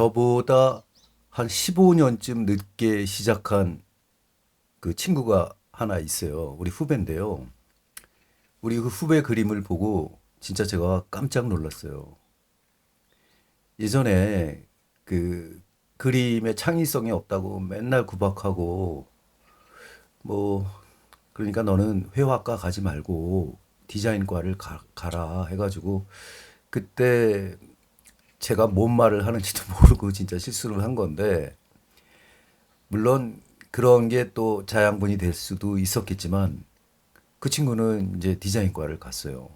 저보다 한 15년쯤 늦게 시작한 그 친구가 하나 있어요. 우리 후배인데요. 우리 그 후배 그림을 보고 진짜 제가 깜짝 놀랐어요. 예전에 그 그림의 창의성이 없다고 맨날 구박하고 뭐 그러니까 너는 회화과 가지 말고 디자인과를 가라 해가지고 그때 제가 뭔 말을 하는지도 모르고 진짜 실수를 한 건데 물론 그런 게 또 자양분이 될 수도 있었겠지만 그 친구는 이제 디자인과를 갔어요.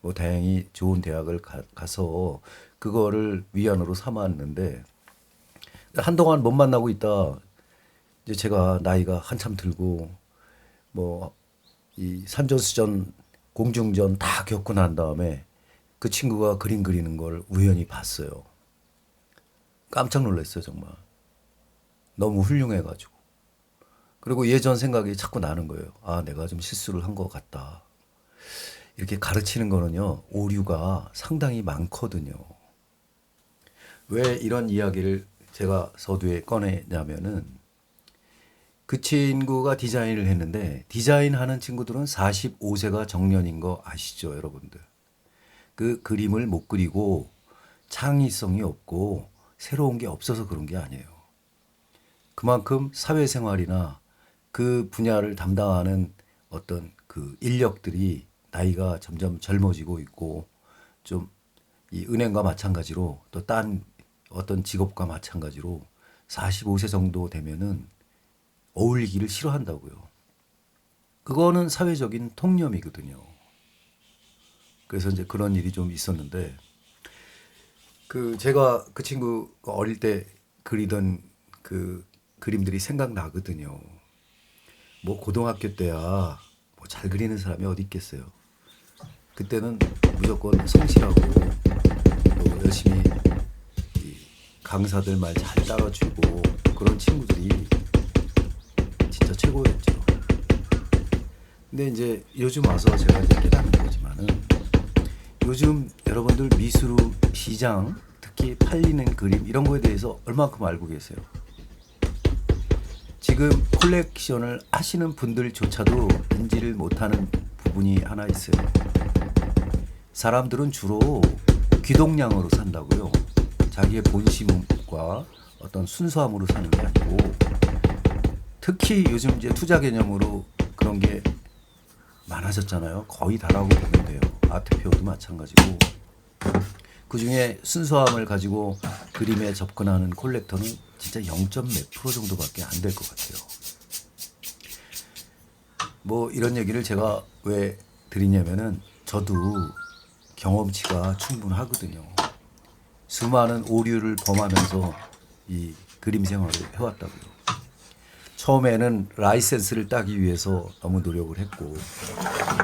뭐 다행히 좋은 대학을 가서 그거를 위안으로 삼았는데 한동안 못 만나고 있다. 이제 제가 나이가 한참 들고 뭐 이 산전수전 공중전 다 겪고 난 다음에 그 친구가 그림 그리는 걸 우연히 봤어요. 깜짝 놀랐어요, 정말. 너무 훌륭해가지고. 그리고 예전 생각이 자꾸 나는 거예요. 아, 내가 좀 실수를 한 것 같다. 이렇게 가르치는 거는요, 오류가 상당히 많거든요. 왜 이런 이야기를 제가 서두에 꺼내냐면은 그 친구가 디자인을 했는데 디자인하는 친구들은 45세가 정년인 거 아시죠, 여러분들? 그 그림을 못 그리고 창의성이 없고 새로운 게 없어서 그런 게 아니에요. 그만큼 사회생활이나 그 분야를 담당하는 어떤 그 인력들이 나이가 점점 젊어지고 있고 좀 이 은행과 마찬가지로 또 딴 어떤 직업과 마찬가지로 45세 정도 되면은 어울리기를 싫어한다고요. 그거는 사회적인 통념이거든요. 그래서 이제 그런 일이 좀 있었는데 그 제가 그 친구 어릴 때 그리던 그 그림들이 생각나거든요. 뭐 고등학교 때야 뭐 잘 그리는 사람이 어디 있겠어요. 그때는 무조건 성실하고 또 열심히 이 강사들 말 잘 따라주고 그런 친구들이 진짜 최고였죠. 근데 이제 요즘 와서 제가 이제 깨닫는 거지만은 요즘 여러분들 미술 시장 특히 팔리는 그림 이런 거에 대해서 얼마큼 알고 계세요? 지금 콜렉션을 하시는 분들조차도 인지를 못하는 부분이 하나 있어요. 사람들은 주로 귀동량으로 산다고요. 자기의 본심과 어떤 순수함으로 사는 게 아니고 특히 요즘 이제 투자 개념으로 그런 게 많아졌잖아요. 거의 다라고 보면 돼요. 아트페어도 마찬가지고. 그 중에 순수함을 가지고 그림에 접근하는 콜렉터는 진짜 0. 몇 프로 정도밖에 안 될 것 같아요. 뭐 이런 얘기를 제가 왜 드리냐면은 저도 경험치가 충분하거든요. 수많은 오류를 범하면서 이 그림 생활을 해왔다고요. 처음에는 라이센스를 따기 위해서 너무 노력을 했고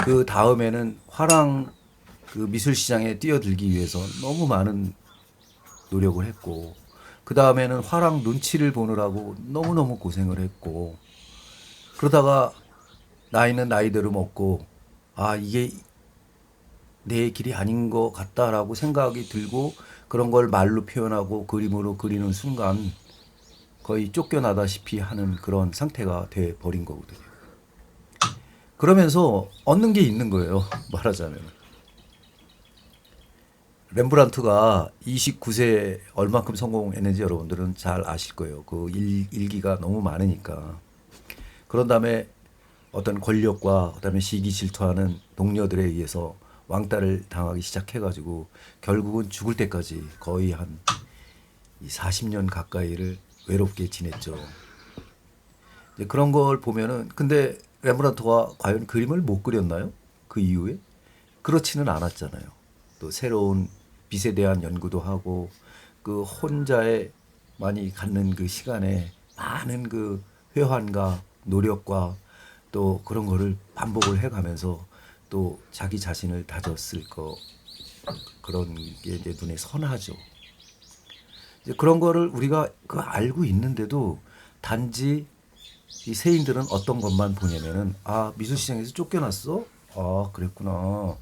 그 다음에는 화랑 그 미술 시장에 뛰어들기 위해서 너무 많은 노력을 했고 그 다음에는 화랑 눈치를 보느라고 너무너무 고생을 했고 그러다가 나이는 나이대로 먹고 아 이게 내 길이 아닌 것 같다라고 생각이 들고 그런 걸 말로 표현하고 그림으로 그리는 순간 거의 쫓겨나다시피 하는 그런 상태가 돼 버린 거거든요. 그러면서 얻는 게 있는 거예요. 말하자면. 렘브란트가 29세 얼만큼 성공했는지 여러분들은 잘 아실 거예요. 그 일기가 너무 많으니까. 그런 다음에 어떤 권력과 그다음에 시기 질투하는 동료들에 의해서 왕따를 당하기 시작해가지고 결국은 죽을 때까지 거의 한 40년 가까이를 외롭게 지냈죠. 이제 그런 걸 보면은 근데 레므란트가 과연 그림을 못 그렸나요? 그 이후에? 그렇지는 않았잖아요. 또 새로운 빛에 대한 연구도 하고 그 혼자의 많이 갖는 그 시간에 많은 그 회환과 노력과 또 그런 거를 반복을 해가면서 또 자기 자신을 다졌을 거 그런 게 이제 눈에 선하죠. 이제 그런 거를 우리가 그 알고 있는데도 단지 이 세인들은 어떤 것만 보냐면은 아 미술 시장에서 쫓겨났어? 아 그랬구나.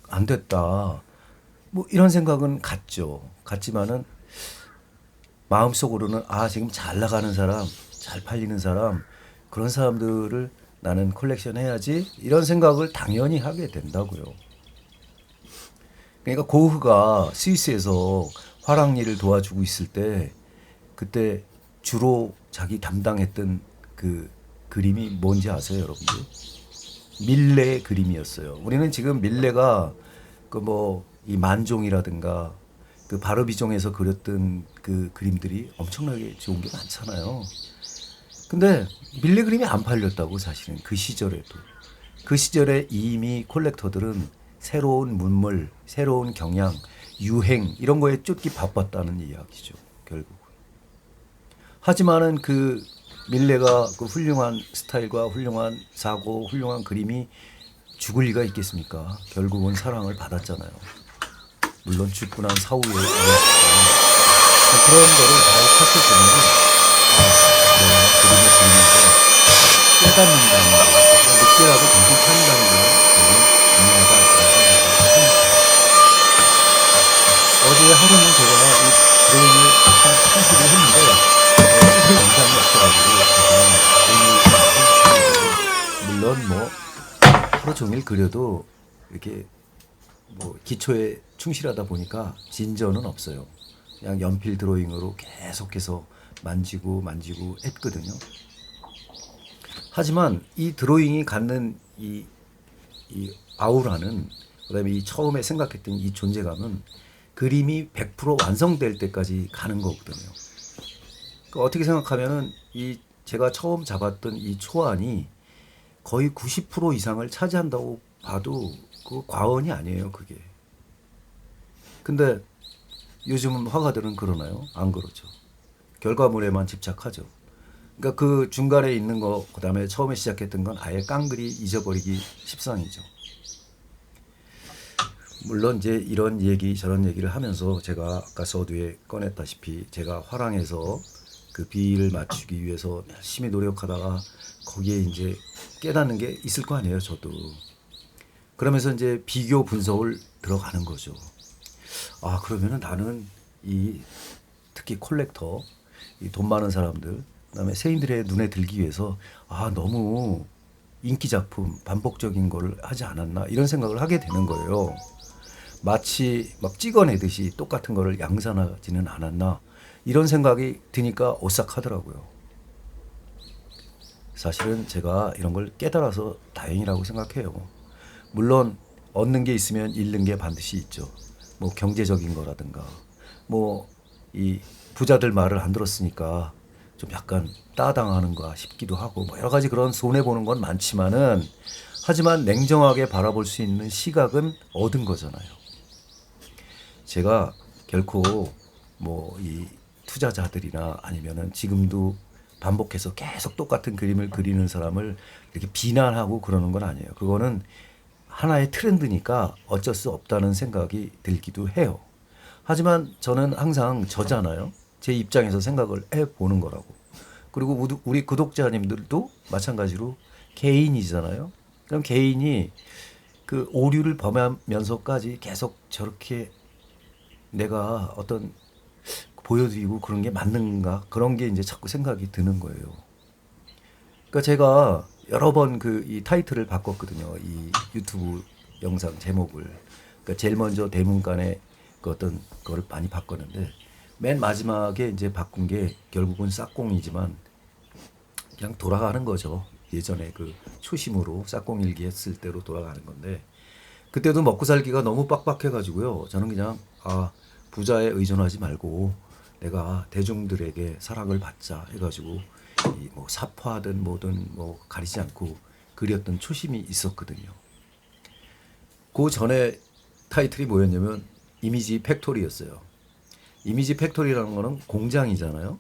안 됐다. 뭐 이런 생각은 같죠. 같지만은 마음속으로는 아 지금 잘 나가는 사람, 잘 팔리는 사람 그런 사람들을 나는 컬렉션 해야지 이런 생각을 당연히 하게 된다고요. 그러니까 고흐가 스위스에서 화랑리를 도와주고 있을 때 그때 주로 자기 담당했던 그 그림이 뭔지 아세요, 여러분들? 밀레의 그림이었어요. 우리는 지금 밀레가 그 뭐 이 만종이라든가 그 바르비종에서 그렸던 그 그림들이 엄청나게 좋은 게 많잖아요. 근데 밀레 그림이 안 팔렸다고 사실은 그 시절에도. 그 시절에 이미 콜렉터들은 새로운 문물, 새로운 경향, 유행 이런 거에 쫓기 바빴다는 이야기죠. 결국. 하지만은 그 밀레가 그 훌륭한 스타일과 훌륭한 사고, 훌륭한 그림이 죽을 리가 있겠습니까? 결국은 사랑을 받았잖아요. 물론 죽고 난 사후에 그런 거를 잘 살펴보면 내가 그림을 그리면서 깨닫는다는 거, 늦게라도 정신 차린다는 거 되게 중요하다 생각을 합니다. 어제 하루는 제가 이 드로잉을 한 30일 했는데 찍을 영상이 없어가지고 물론 뭐 하루 종일 그려도 이렇게 뭐 기초에 충실하다 보니까 진전은 없어요. 그냥 연필 드로잉으로 계속해서 만지고 했거든요. 하지만 이 드로잉이 갖는 이 아우라는 그다음에 이 처음에 생각했던 이 존재감은 그림이 100% 완성될 때까지 가는 거거든요. 그러니까 어떻게 생각하면은 이 제가 처음 잡았던 이 초안이 거의 90% 이상을 차지한다고 봐도 그 과언이 아니에요, 그게. 근데 요즘 화가들은 그러나요? 안 그렇죠. 결과물에만 집착하죠. 그러니까 그 중간에 있는 거, 그다음에 처음에 시작했던 건 아예 깡그리 잊어버리기 십상이죠. 물론 이제 이런 얘기 저런 얘기를 하면서 제가 아까 서두에 꺼냈다시피 제가 화랑에서 그 비를 맞추기 위해서 열심히 노력하다가 거기에 이제 깨닫는 게 있을 거 아니에요, 저도. 그러면서 이제 비교 분석을 들어가는 거죠. 아, 그러면은 나는 이 특히 콜렉터, 이 돈 많은 사람들, 그다음에 세인들의 눈에 들기 위해서 아, 너무 인기 작품, 반복적인 걸 하지 않았나 이런 생각을 하게 되는 거예요. 마치 막 찍어내듯이 똑같은 거를 양산하지는 않았나 이런 생각이 드니까 오싹하더라고요. 사실은 제가 이런 걸 깨달아서 다행이라고 생각해요. 물론 얻는 게 있으면 잃는 게 반드시 있죠. 뭐 경제적인 거라든가 뭐 이 부자들 말을 안 들었으니까 좀 약간 따당하는가 싶기도 하고 뭐 여러 가지 그런 손해 보는 건 많지만은 하지만 냉정하게 바라볼 수 있는 시각은 얻은 거잖아요. 제가 결코 뭐 이 투자자들이나 아니면은 지금도 반복해서 계속 똑같은 그림을 그리는 사람을 이렇게 비난하고 그러는 건 아니에요. 그거는 하나의 트렌드니까 어쩔 수 없다는 생각이 들기도 해요. 하지만 저는 항상 저잖아요. 제 입장에서 생각을 해보는 거라고. 그리고 우리 구독자님들도 마찬가지로 개인이잖아요. 그럼 개인이 그 오류를 범하면서까지 계속 저렇게 내가 어떤 보여드리고 그런 게 맞는가 그런 게 이제 자꾸 생각이 드는 거예요. 그러니까 제가 여러 번 그 이 타이틀을 바꿨거든요. 이 유튜브 영상 제목을. 그러니까 제일 먼저 대문간에 그 어떤 거를 많이 바꿨는데 맨 마지막에 이제 바꾼 게 결국은 싹공이지만 그냥 돌아가는 거죠. 예전에 그 초심으로 싹공일기 했을 때로 돌아가는 건데 그때도 먹고 살기가 너무 빡빡해가지고요. 저는 그냥 아 부자에 의존하지 말고 내가 대중들에게 사랑을 받자 해가지고 이 뭐 사파든 뭐든 뭐 가리지 않고 그렸던 초심이 있었거든요. 그 전에 타이틀이 뭐였냐면 이미지 팩토리였어요. 이미지 팩토리라는 거는 공장이잖아요.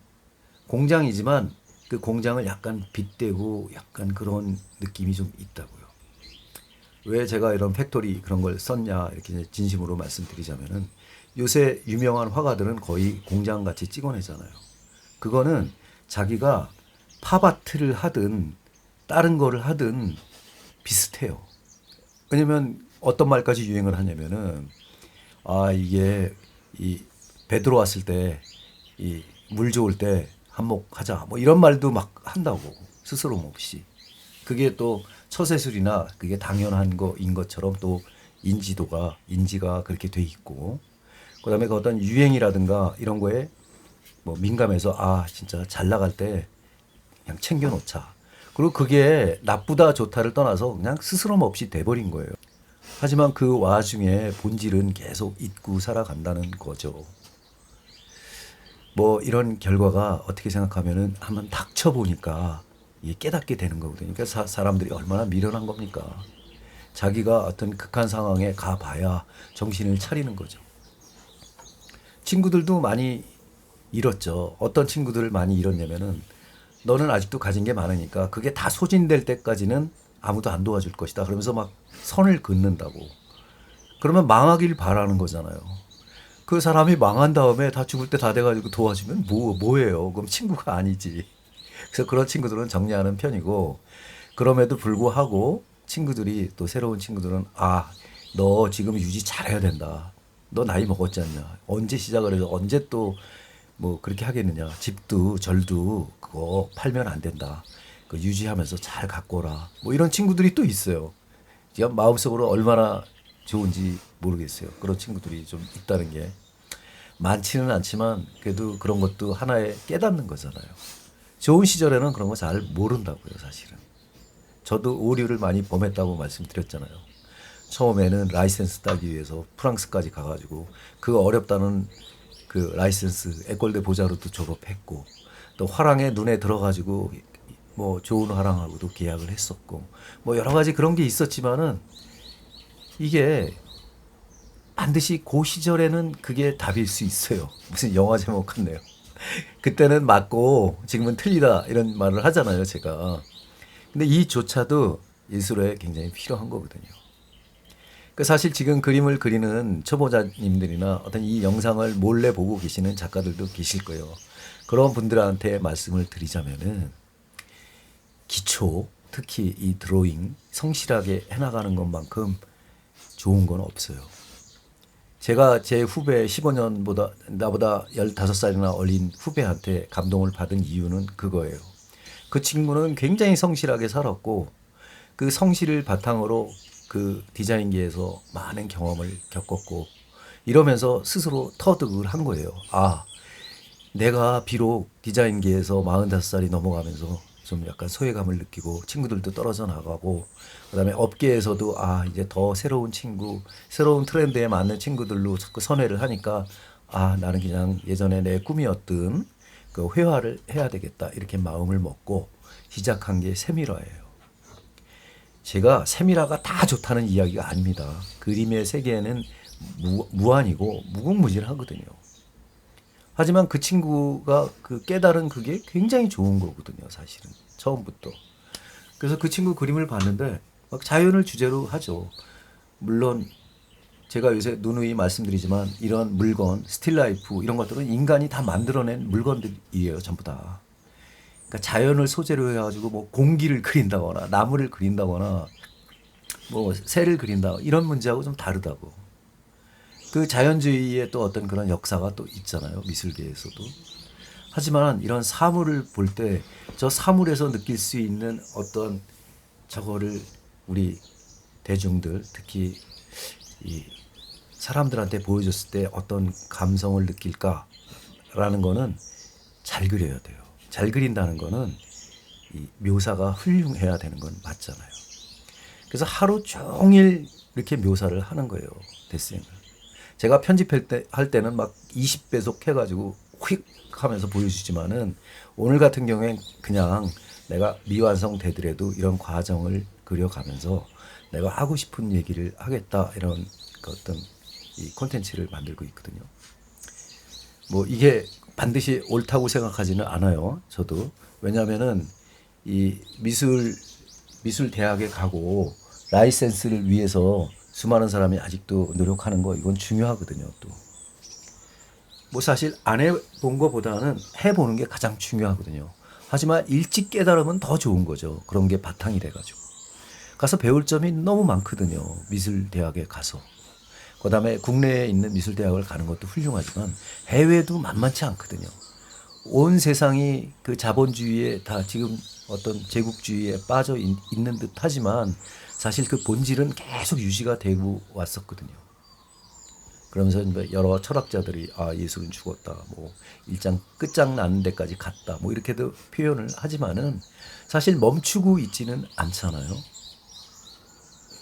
공장이지만 그 공장을 약간 빗대고 약간 그런 느낌이 좀 있다고요. 왜 제가 이런 팩토리 그런 걸 썼냐 이렇게 진심으로 말씀드리자면은 요새 유명한 화가들은 거의 공장같이 찍어내잖아요. 그거는 자기가 팝아트를 하든 다른 거를 하든 비슷해요. 왜냐면 어떤 말까지 유행을 하냐면은 아 이게 이 배 들어왔을 때 이 물 좋을 때 한몫하자 뭐 이런 말도 막 한다고 스스럼 없이. 그게 또 처세술이나 그게 당연한 거인 것처럼 또 인지가 그렇게 돼 있고, 그다음에 그 어떤 유행이라든가 이런 거에 뭐 민감해서 아 진짜 잘 나갈 때 그냥 챙겨놓자. 그리고 그게 나쁘다 좋다를 떠나서 그냥 스스럼 없이 돼버린 거예요. 하지만 그 와중에 본질은 계속 잊고 살아간다는 거죠. 뭐 이런 결과가 어떻게 생각하면은 한번 닥쳐보니까 이게 깨닫게 되는 거거든요. 그러니까 사람들이 얼마나 미련한 겁니까? 자기가 어떤 극한 상황에 가봐야 정신을 차리는 거죠. 친구들도 많이 잃었죠. 어떤 친구들을 많이 잃었냐면은 너는 아직도 가진 게 많으니까 그게 다 소진될 때까지는 아무도 안 도와줄 것이다. 그러면서 막 선을 긋는다고. 그러면 망하길 바라는 거잖아요. 그 사람이 망한 다음에 다 죽을 때 다 돼가지고 도와주면 뭐예요? 그럼 친구가 아니지. 그래서 그런 친구들은 정리하는 편이고, 그럼에도 불구하고 친구들이 또 새로운 친구들은 아, 너 지금 유지 잘해야 된다. 너 나이 먹었지 않냐? 언제 시작을 해서 언제 또 뭐 그렇게 하겠느냐? 집도 절도 그거 팔면 안 된다. 그 유지하면서 잘 갖고 오라. 뭐 이런 친구들이 또 있어요. 제가 마음속으로 얼마나 좋은지 모르겠어요. 그런 친구들이 좀 있다는 게 많지는 않지만 그래도 그런 것도 하나의 깨닫는 거잖아요. 좋은 시절에는 그런 거 잘 모른다고요, 사실은. 저도 오류를 많이 범했다고 말씀드렸잖아요. 처음에는 라이센스 따기 위해서 프랑스까지 가가지고 그 어렵다는 그 라이센스 에꼴대 보자로도 졸업했고, 또 화랑에 눈에 들어가지고 뭐 좋은 화랑하고도 계약을 했었고, 뭐 여러 가지 그런 게 있었지만은 이게 반드시 그 시절에는 그게 답일 수 있어요. 무슨 영화 제목 같네요. 그때는 맞고 지금은 틀리다 이런 말을 하잖아요, 제가. 근데 이조차도 예술에 굉장히 필요한 거거든요. 그 사실 지금 그림을 그리는 초보자님들이나 어떤 이 영상을 몰래 보고 계시는 작가들도 계실 거예요. 그런 분들한테 말씀을 드리자면은 기초, 특히 이 드로잉 성실하게 해나가는 것만큼 좋은 건 없어요. 제가 제 후배 15년보다 나보다 15살이나 어린 후배한테 감동을 받은 이유는 그거예요. 그 친구는 굉장히 성실하게 살았고 그 성실을 바탕으로 그 디자인계에서 많은 경험을 겪었고 이러면서 스스로 터득을 한 거예요. 아, 내가 비록 디자인계에서 45살이 넘어가면서 좀 약간 소외감을 느끼고 친구들도 떨어져 나가고 그다음에 업계에서도 아 이제 더 새로운 친구, 새로운 트렌드에 맞는 친구들로 자꾸 선회를 하니까 아 나는 그냥 예전에 내 꿈이었던 그 회화를 해야 되겠다 이렇게 마음을 먹고 시작한 게 세미라예요. 제가 세미라가 다 좋다는 이야기가 아닙니다. 그림의 세계에는 무한이고 무궁무진하거든요. 하지만 그 친구가 그 깨달은 그게 굉장히 좋은 거거든요, 사실은. 처음부터. 그래서 그 친구 그림을 봤는데 막 자연을 주제로 하죠. 물론 제가 요새 누누이 말씀드리지만 이런 물건, 스틸라이프 이런 것들은 인간이 다 만들어낸 물건들이에요, 전부 다. 그러니까 자연을 소재로 해가지고 뭐 공기를 그린다거나 나무를 그린다거나 뭐 새를 그린다 이런 문제하고 좀 다르다고. 그 자연주의의 또 어떤 그런 역사가 또 있잖아요, 미술계에서도. 하지만 이런 사물을 볼 때 저 사물에서 느낄 수 있는 어떤 저거를 우리 대중들 특히 이 사람들한테 보여줬을 때 어떤 감성을 느낄까라는 거는 잘 그려야 돼요. 잘 그린다는 거는 이 묘사가 훌륭해야 되는 건 맞잖아요. 그래서 하루 종일 이렇게 묘사를 하는 거예요, 데스잉을. 제가 편집할 때는 막 20배속 해가지고 휙 하면서 보여주지만은 오늘 같은 경우엔 그냥 내가 미완성 되더라도 이런 과정을 그려가면서 내가 하고 싶은 얘기를 하겠다 이런 그 어떤 이 콘텐츠를 만들고 있거든요. 뭐 이게 반드시 옳다고 생각하지는 않아요. 저도. 왜냐하면은 이 미술 대학에 가고 라이센스를 위해서 수많은 사람이 아직도 노력하는 거 이건 중요하거든요. 또. 뭐 사실 안 해본 것보다는 해보는 게 가장 중요하거든요. 하지만 일찍 깨달으면 더 좋은 거죠. 그런 게 바탕이 돼가지고. 가서 배울 점이 너무 많거든요. 미술대학에 가서. 그다음에 국내에 있는 미술대학을 가는 것도 훌륭하지만 해외도 만만치 않거든요. 온 세상이 그 자본주의에 다 지금 어떤 제국주의에 빠져 있는 듯 하지만 사실 그 본질은 계속 유지가 되고 왔었거든요. 그러면서 여러 철학자들이 예술은 죽었다, 뭐 일장 끝장나는 데까지 갔다, 뭐 이렇게도 표현을 하지만은 사실 멈추고 있지는 않잖아요.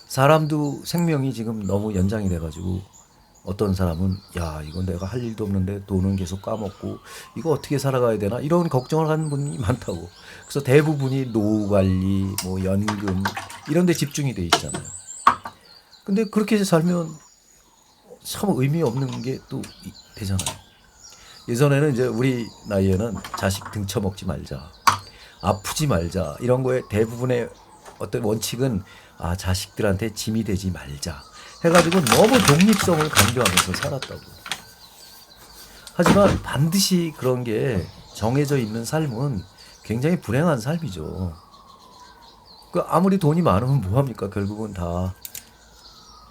사람도 생명이 지금 너무 연장이 돼가지고 어떤 사람은 이건 내가 할 일도 없는데 돈은 계속 까먹고 이거 어떻게 살아가야 되나 이런 걱정을 하는 분이 많다고. 그래서 대부분이 노후 관리, 뭐 연금 이런 데 집중이 돼 있잖아요. 근데 그렇게 살면 참 의미 없는 게 또 되잖아요. 예전에는 이제 우리 나이에는 자식 등쳐먹지 말자, 아프지 말자 이런 거에 대부분의 어떤 원칙은 자식들한테 짐이 되지 말자 해가지고 너무 독립성을 강조하면서 살았다고. 하지만 반드시 그런 게 정해져 있는 삶은 굉장히 불행한 삶이죠. 그 아무리 돈이 많으면 뭐합니까? 결국은 다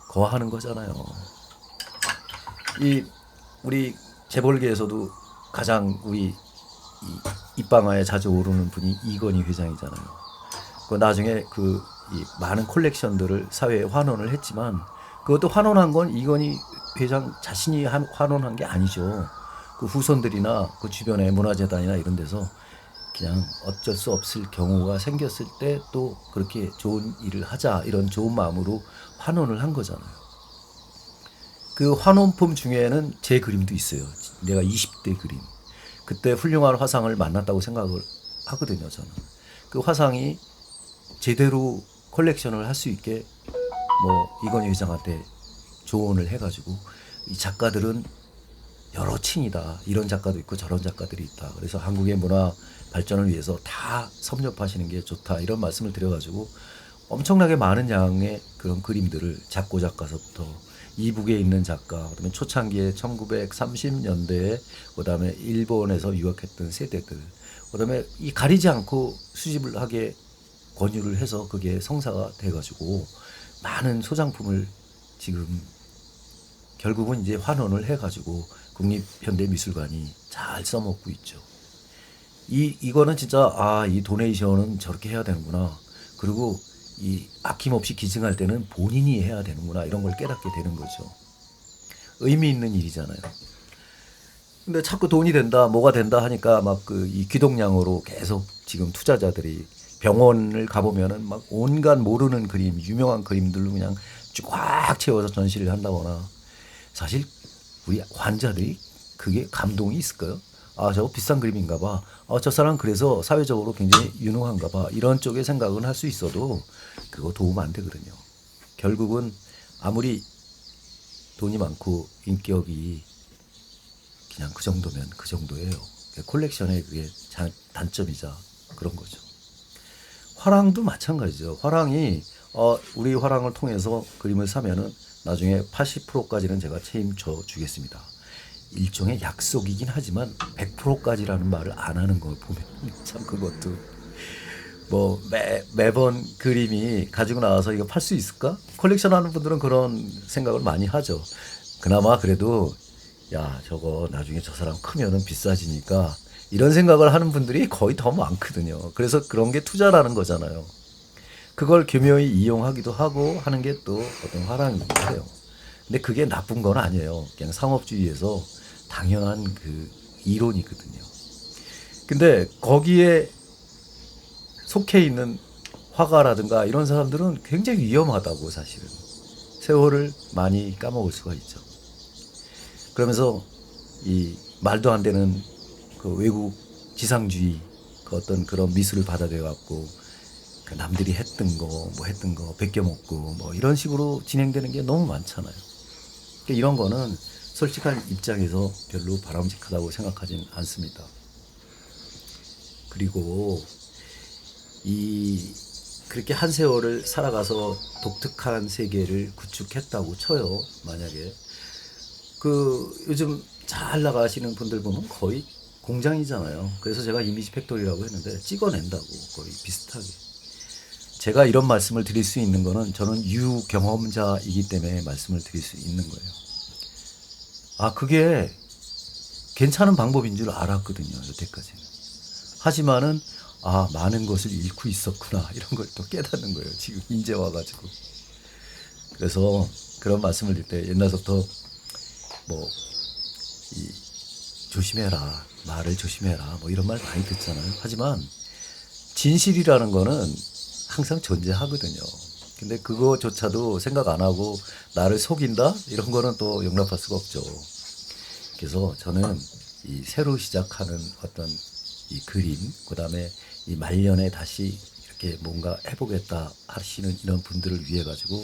거하는 거잖아요. 우리 재벌계에서도 가장 우리 입방아에 자주 오르는 분이 이건희 회장이잖아요. 그 나중에 이 많은 콜렉션들을 사회에 환원을 했지만 그것도 환원한 건 이건희 회장 자신이 환원한 게 아니죠. 그 후손들이나 그 주변의 문화재단이나 이런 데서 그냥 어쩔 수 없을 경우가 생겼을 때 또 그렇게 좋은 일을 하자 이런 좋은 마음으로 환원을 한 거잖아요. 그 환원품 중에는 제 그림도 있어요. 내가 20대 그림. 그때 훌륭한 화상을 만났다고 생각을 하거든요, 저는. 그 화상이 제대로 컬렉션을 할 수 있게 이건희 회장한테 조언을 해가지고 이 작가들은 여러 층이다. 이런 작가도 있고 저런 작가들이 있다. 그래서 한국의 문화 발전을 위해서 다 섭렵하시는 게 좋다. 이런 말씀을 드려가지고 엄청나게 많은 양의 그런 그림들을 작고 작가서부터 이북에 있는 작가, 그다음에 초창기에 1930년대에 그다음에 일본에서 유학했던 세대들, 그다음에 이 가리지 않고 수집을 하게 권유를 해서 그게 성사가 돼가지고 많은 소장품을 지금 결국은 이제 환원을 해가지고 국립현대미술관이 잘 써먹고 있죠. 이거는 진짜 이 도네이션은 저렇게 해야 되는구나. 그리고 이 아낌없이 기증할 때는 본인이 해야 되는구나. 이런 걸 깨닫게 되는 거죠. 의미 있는 일이잖아요. 근데 자꾸 돈이 된다, 뭐가 된다 하니까 막 이 귀동냥으로 계속 지금 투자자들이 병원을 가보면은 막 온갖 모르는 그림, 유명한 그림들로 그냥 쫙 채워서 전시를 한다거나. 사실 우리 환자들이 그게 감동이 있을까요? 저거 비싼 그림인가 봐. 저 사람 그래서 사회적으로 굉장히 유능한가 봐. 이런 쪽의 생각은 할 수 있어도 그거 도움 안 되거든요. 결국은 아무리 돈이 많고 인격이 그냥 그 정도면 그 정도예요. 콜렉션의 그게 단점이자 그런 거죠. 화랑도 마찬가지죠. 화랑이 우리 화랑을 통해서 그림을 사면은 나중에 80%까지는 제가 책임져 주겠습니다. 일종의 약속이긴 하지만 100%까지라는 말을 안 하는 걸 보면 참 그것도 매번 그림이 가지고 나와서 이거 팔 수 있을까? 컬렉션 하는 분들은 그런 생각을 많이 하죠. 그나마 그래도 저거 나중에 저 사람 크면은 비싸지니까 이런 생각을 하는 분들이 거의 더 많거든요. 그래서 그런 게 투자라는 거잖아요. 그걸 교묘히 이용하기도 하고 하는 게 또 어떤 화랑이에요. 근데 그게 나쁜 건 아니에요. 그냥 상업주의에서 당연한 그 이론이거든요. 근데 거기에 속해 있는 화가라든가 이런 사람들은 굉장히 위험하다고 사실은. 세월을 많이 까먹을 수가 있죠. 그러면서 이 말도 안 되는 그 외국 지상주의 그 어떤 그런 미술을 받아들여 갖고 그 남들이 했던 거 베껴먹고 이런 식으로 진행되는 게 너무 많잖아요. 그러니까 이런 거는 솔직한 입장에서 별로 바람직하다고 생각하진 않습니다. 그리고 그렇게 한 세월을 살아가서 독특한 세계를 구축했다고 쳐요. 만약에 요즘 잘 나가시는 분들 보면 거의 공장이잖아요. 그래서 제가 이미지 팩토리라고 했는데 찍어낸다고 거의 비슷하게. 제가 이런 말씀을 드릴 수 있는 거는 저는 유경험자이기 때문에 말씀을 드릴 수 있는 거예요. 그게 괜찮은 방법인 줄 알았거든요. 여태까지는. 하지만은 많은 것을 잃고 있었구나 이런 걸 또 깨닫는 거예요. 지금 이제 와가지고. 그래서 그런 말씀을 드릴 때 옛날부터 뭐 조심해라, 말을 조심해라, 뭐 이런 말 많이 듣잖아요. 하지만 진실이라는 거는 항상 존재하거든요. 근데 그거조차도 생각 안 하고 나를 속인다? 이런 거는 또 용납할 수가 없죠. 그래서 저는 이 새로 시작하는 어떤 이 그림, 그 다음에 이 말년에 다시 이렇게 뭔가 해보겠다 하시는 이런 분들을 위해 가지고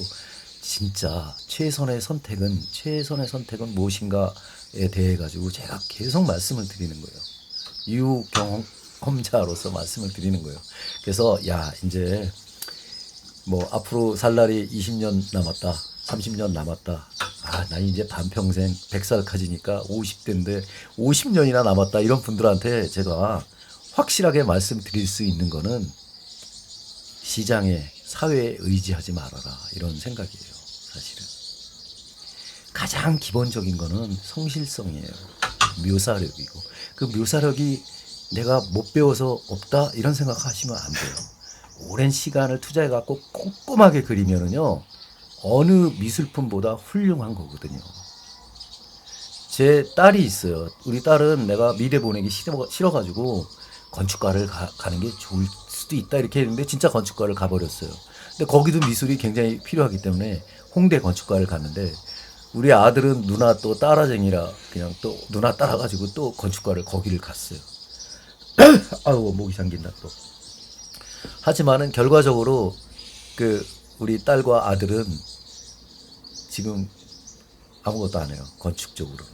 진짜 최선의 선택은 무엇인가에 대해 가지고 제가 계속 말씀을 드리는 거예요. 유경험자로서 말씀을 드리는 거예요. 그래서 이제 뭐 앞으로 살 날이 20년 남았다, 30년 남았다. 나 이제 반평생 100살까지니까 50대인데 50년이나 남았다. 이런 분들한테 제가 확실하게 말씀드릴 수 있는 거는 시장에, 사회에 의지하지 말아라. 이런 생각이에요. 사실은. 가장 기본적인 거는 성실성이에요. 묘사력이고. 그 묘사력이 내가 못 배워서 없다? 이런 생각하시면 안 돼요. 오랜 시간을 투자해갖고 꼼꼼하게 그리면은요, 어느 미술품보다 훌륭한 거거든요. 제 딸이 있어요. 우리 딸은 내가 미대 보내기 싫어가지고 건축과를 가는 게 좋을 수도 있다 이렇게 했는데 진짜 건축과를 가버렸어요. 근데 거기도 미술이 굉장히 필요하기 때문에 홍대 건축과를 갔는데 우리 아들은 누나 또 따라쟁이라 그냥 또 누나 따라가지고 또 건축과를 거기를 갔어요. 아유 목이 잠긴다 또. 하지만은 결과적으로 그 우리 딸과 아들은 지금 아무것도 안 해요. 건축 쪽으로는.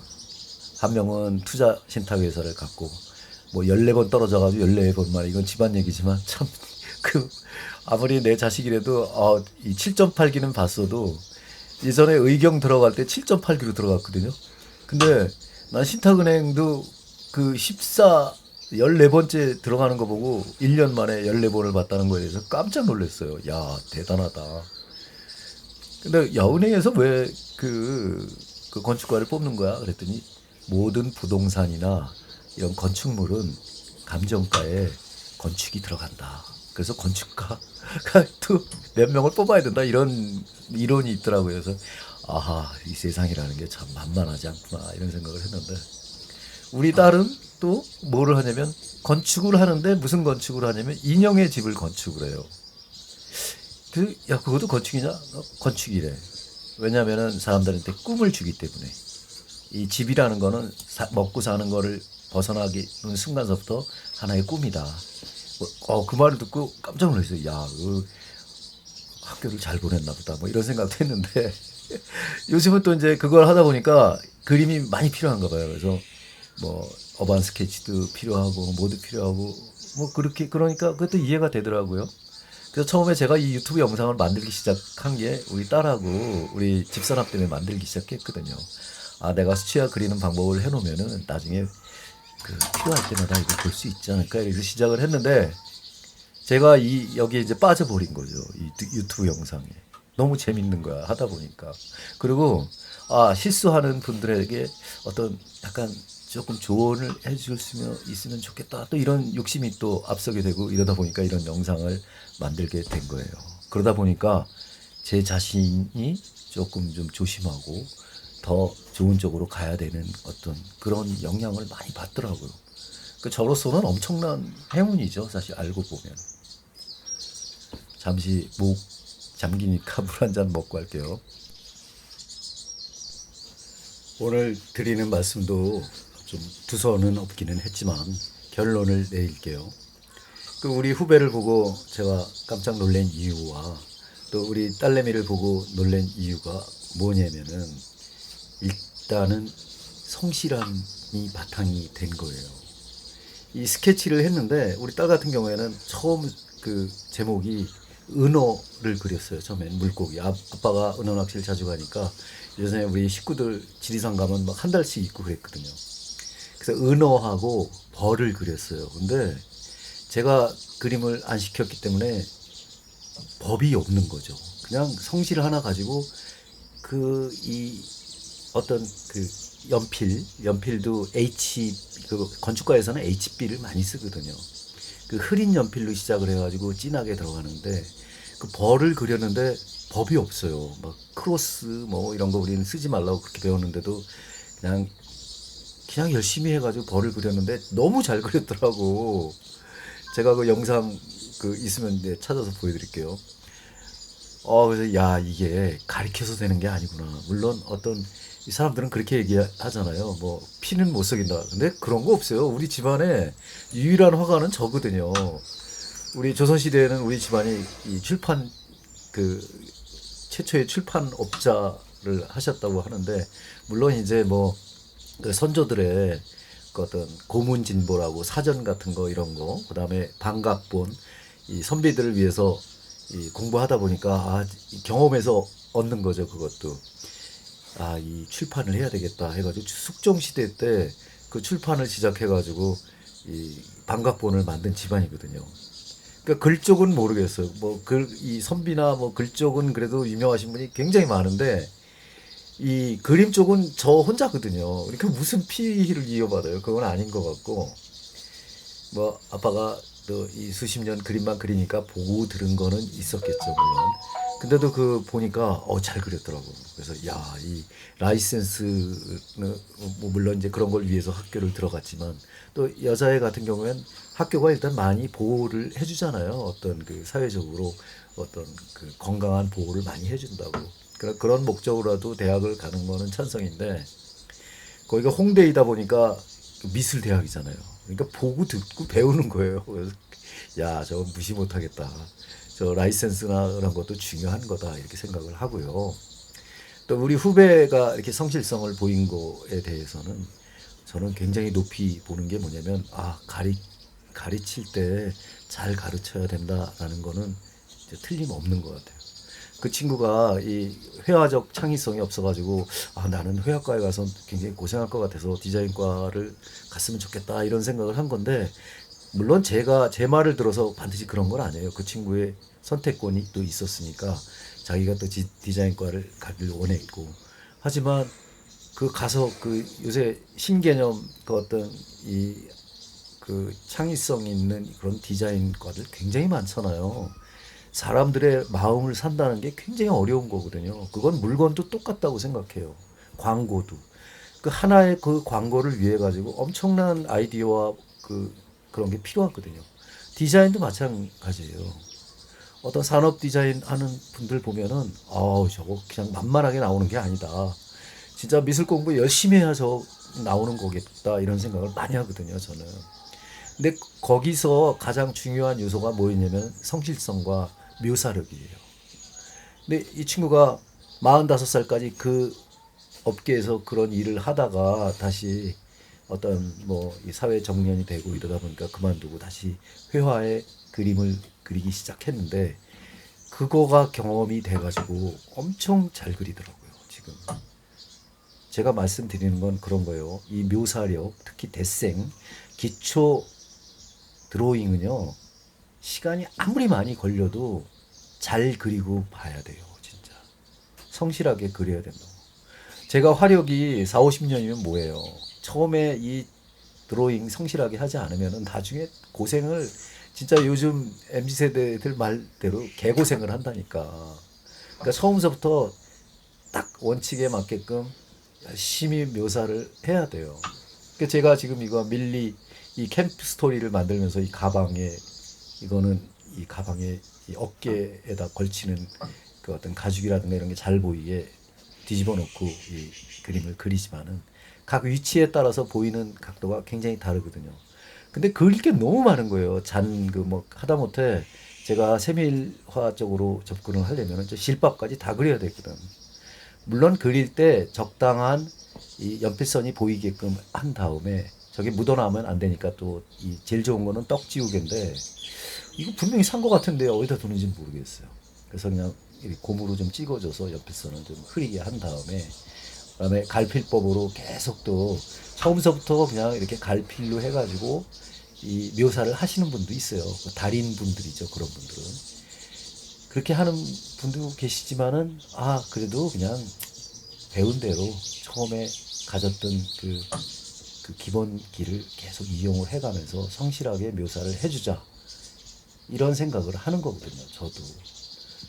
한 명은 투자 신탁회사를 갖고 뭐 14번 떨어져가지고 14번만 이건 집안 얘기지만 참 아무리 내 자식이라도 이 7.8기는 봤어도 예전에 의경 들어갈 때 7.8기로 들어갔거든요. 근데 난 신탁은행도 그 14번째 들어가는 거 보고 1년 만에 14번을 봤다는 거에 대해서 깜짝 놀랐어요. 야, 대단하다. 근데 야, 은행에서 왜 그 건축가를 뽑는 거야? 그랬더니 모든 부동산이나 이런 건축물은 감정가에 건축이 들어간다. 그래서 건축가가 또 몇 명을 뽑아야 된다. 이런 이론이 있더라고요. 그래서 이 세상이라는 게 참 만만하지 않구나. 이런 생각을 했는데 우리 딸은 또 뭐를 하냐면 건축을 하는데 무슨 건축을 하냐면 인형의 집을 건축을 해요. 그것도 건축이냐? 건축이래. 왜냐면은 사람들한테 꿈을 주기 때문에. 이 집이라는 거는 먹고 사는 거를 벗어나기 순간서부터 하나의 꿈이다. 그 말을 듣고 깜짝 놀랐어요. 야, 학교를 잘 보냈나 보다. 뭐 이런 생각도 했는데 요즘은 또 이제 그걸 하다 보니까 그림이 많이 필요한가 봐요. 그래서 뭐 어반 스케치도 필요하고 뭐도 필요하고 뭐 그러니까 그것도 이해가 되더라고요. 그래서 처음에 제가 이 유튜브 영상을 만들기 시작한 게 우리 딸하고 우리 집사람 때문에 만들기 시작했거든요. 내가 수치화 그리는 방법을 해놓으면은 나중에 필요할 때마다 이거 볼 수 있지 않을까 이렇게 시작을 했는데 제가 여기에 이제 빠져버린 거죠. 이 유튜브 영상에. 너무 재밌는 거야 하다 보니까. 그리고 실수하는 분들에게 어떤 약간 조금 조언을 해줄 수 있으면 좋겠다. 또 이런 욕심이 또 앞서게 되고 이러다 보니까 이런 영상을 만들게 된 거예요. 그러다 보니까 제 자신이 조금 좀 조심하고 더 좋은 쪽으로 가야 되는 어떤 그런 영향을 많이 받더라고요. 저로서는 엄청난 행운이죠. 사실 알고 보면. 잠시 목 잠기니까 물 한 잔 먹고 할게요. 오늘 드리는 말씀도 좀 두서는 없기는 했지만 결론을 내릴게요. 우리 후배를 보고 제가 깜짝 놀란 이유와 또 우리 딸내미를 보고 놀란 이유가 뭐냐면은 일단은 성실함이 바탕이 된 거예요. 이 스케치를 했는데 우리 딸 같은 경우에는 처음 그 제목이 은어를 그렸어요. 처음엔 물고기. 아빠가 은어 낚시를 자주 가니까 예전에 우리 식구들 지리산 가면 막 한 달씩 있고 그랬거든요. 그래서 은어하고 벌을 그렸어요. 근데 제가 그림을 안 시켰기 때문에 법이 없는 거죠. 그냥 성실 하나 가지고 어떤 연필도 그 건축가에서는 HB를 많이 쓰거든요. 그 흐린 연필로 시작을 해가지고 진하게 들어가는데 그 벌을 그렸는데 법이 없어요. 막 크로스 뭐 이런 거 우리는 쓰지 말라고 그렇게 배웠는데도 그냥 열심히 해가지고 벌을 그렸는데 너무 잘 그렸더라고. 제가 그 영상 그 있으면 이제 찾아서 보여드릴게요. 그래서 야 이게 가리켜서 되는 게 아니구나. 물론 어떤 이 사람들은 그렇게 얘기하잖아요. 뭐 피는 못 속인다. 근데 그런 거 없어요. 우리 집안에 유일한 화가는 저거든요. 우리 조선시대에는 우리 집안이 이 출판 그 최초의 출판업자를 하셨다고 하는데 물론 이제 뭐 그 선조들의 그 어떤 고문진보라고 사전 같은 거 이런 거 그다음에 방각본 이 선비들을 위해서 이 공부하다 보니까 이 경험에서 얻는 거죠. 그것도 이 출판을 해야 되겠다 해가지고 숙종 시대 때 그 출판을 시작해가지고 이 방각본을 만든 집안이거든요. 그러니까 글 쪽은 모르겠어요. 뭐 이 선비나 뭐 글 쪽은 그래도 유명하신 분이 굉장히 많은데 이 그림 쪽은 저 혼자거든요. 그러니까 무슨 피를 이어받아요? 그건 아닌 것 같고 뭐 아빠가 또 이 수십 년 그림만 그리니까 보고 들은 거는 있었겠죠 물론. 근데도 그 보니까 잘 그렸더라고. 그래서 야 이 라이센스는 뭐 물론 이제 그런 걸 위해서 학교를 들어갔지만 또 여자애 같은 경우엔 학교가 일단 많이 보호를 해주잖아요. 어떤 그 사회적으로 어떤 그 건강한 보호를 많이 해준다고. 그런 목적으로라도 대학을 가는 거는 찬성인데 거기가 홍대이다 보니까 미술 대학이잖아요. 그러니까 보고 듣고 배우는 거예요. 그래서 야, 저거 무시 못하겠다. 저 라이센스나 그런 것도 중요한 거다 이렇게 생각을 하고요. 또 우리 후배가 이렇게 성실성을 보인 거에 대해서는 저는 굉장히 높이 보는 게 뭐냐면 가르칠 때 잘 가르쳐야 된다라는 거는 틀림없는 것 같아요. 그 친구가 이 회화적 창의성이 없어가지고 나는 회화과에 가서 굉장히 고생할 것 같아서 디자인과를 갔으면 좋겠다 이런 생각을 한 건데 물론 제가 제 말을 들어서 반드시 그런 건 아니에요. 그 친구의 선택권이 또 있었으니까 자기가 또 디자인과를 가길 원했고 하지만 그 가서 그 요새 신개념 그 어떤 이 그 창의성 있는 그런 디자인과들 굉장히 많잖아요. 사람들의 마음을 산다는 게 굉장히 어려운 거거든요. 그건 물건도 똑같다고 생각해요. 광고도. 그 하나의 그 광고를 위해 가지고 엄청난 아이디어와 그런 게 필요하거든요. 디자인도 마찬가지예요. 어떤 산업 디자인 하는 분들 보면은 저거 그냥 만만하게 나오는 게 아니다. 진짜 미술 공부 열심히 해야 저 나오는 거겠다 이런 생각을 많이 하거든요, 저는. 근데 거기서 가장 중요한 요소가 뭐였냐면 성실성과 묘사력이에요. 근데 이 친구가 45살까지 그 업계에서 그런 일을 하다가 다시 어떤 뭐 사회 정년이 되고 이러다 보니까 그만두고 다시 회화의 그림을 그리기 시작했는데 그거가 경험이 돼가지고 엄청 잘 그리더라고요. 지금 제가 말씀드리는 건 그런 거예요. 이 묘사력, 특히 데생, 기초 드로잉은요 시간이 아무리 많이 걸려도 잘 그리고 봐야 돼요. 진짜 성실하게 그려야 된다고. 제가 화력이 4, 50년이면 뭐예요. 처음에 이 드로잉 성실하게 하지 않으면 나중에 고생을 진짜 요즘 MZ세대들 말대로 개고생을 한다니까. 그러니까 처음서부터 딱 원칙에 맞게끔 열심히 묘사를 해야 돼요. 그러니까 제가 지금 이거 밀리 이 캠프 스토리를 만들면서 이 가방에 이거는 이 가방에 이 어깨에다 걸치는 그 어떤 가죽이라든가 이런 게 잘 보이게 뒤집어 놓고 이 그림을 그리지만은 각 위치에 따라서 보이는 각도가 굉장히 다르거든요. 근데 그릴 게 너무 많은 거예요. 뭐 하다못해 제가 세밀화적으로 접근을 하려면 실밥까지 다 그려야 되거든. 물론 그릴 때 적당한 이 연필선이 보이게끔 한 다음에 저게 묻어나면 안 되니까 또 이 제일 좋은 거는 떡 지우개인데 이거 분명히 산 거 같은데 어디다 두는지 모르겠어요. 그래서 그냥 고무로 좀 찍어줘서 연필선을 좀 흐리게 한 다음에 그다음에 갈필법으로 계속 또 처음서부터 그냥 이렇게 갈필로 해가지고 이 묘사를 하시는 분도 있어요. 달인 분들이죠. 그런 분들은 그렇게 하는 분도 계시지만은 그래도 그냥 배운 대로 처음에 가졌던 그 기본기를 계속 이용을 해가면서 성실하게 묘사를 해주자 이런 생각을 하는 거거든요. 저도.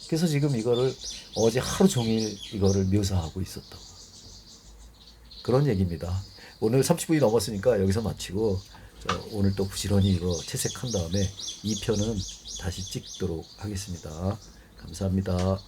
그래서 지금 이거를 어제 하루 종일 이거를 묘사하고 있었다고 그런 얘기입니다. 오늘 30분이 넘었으니까 여기서 마치고 오늘 또 부지런히 이거 채색한 다음에 2편은 다시 찍도록 하겠습니다. 감사합니다.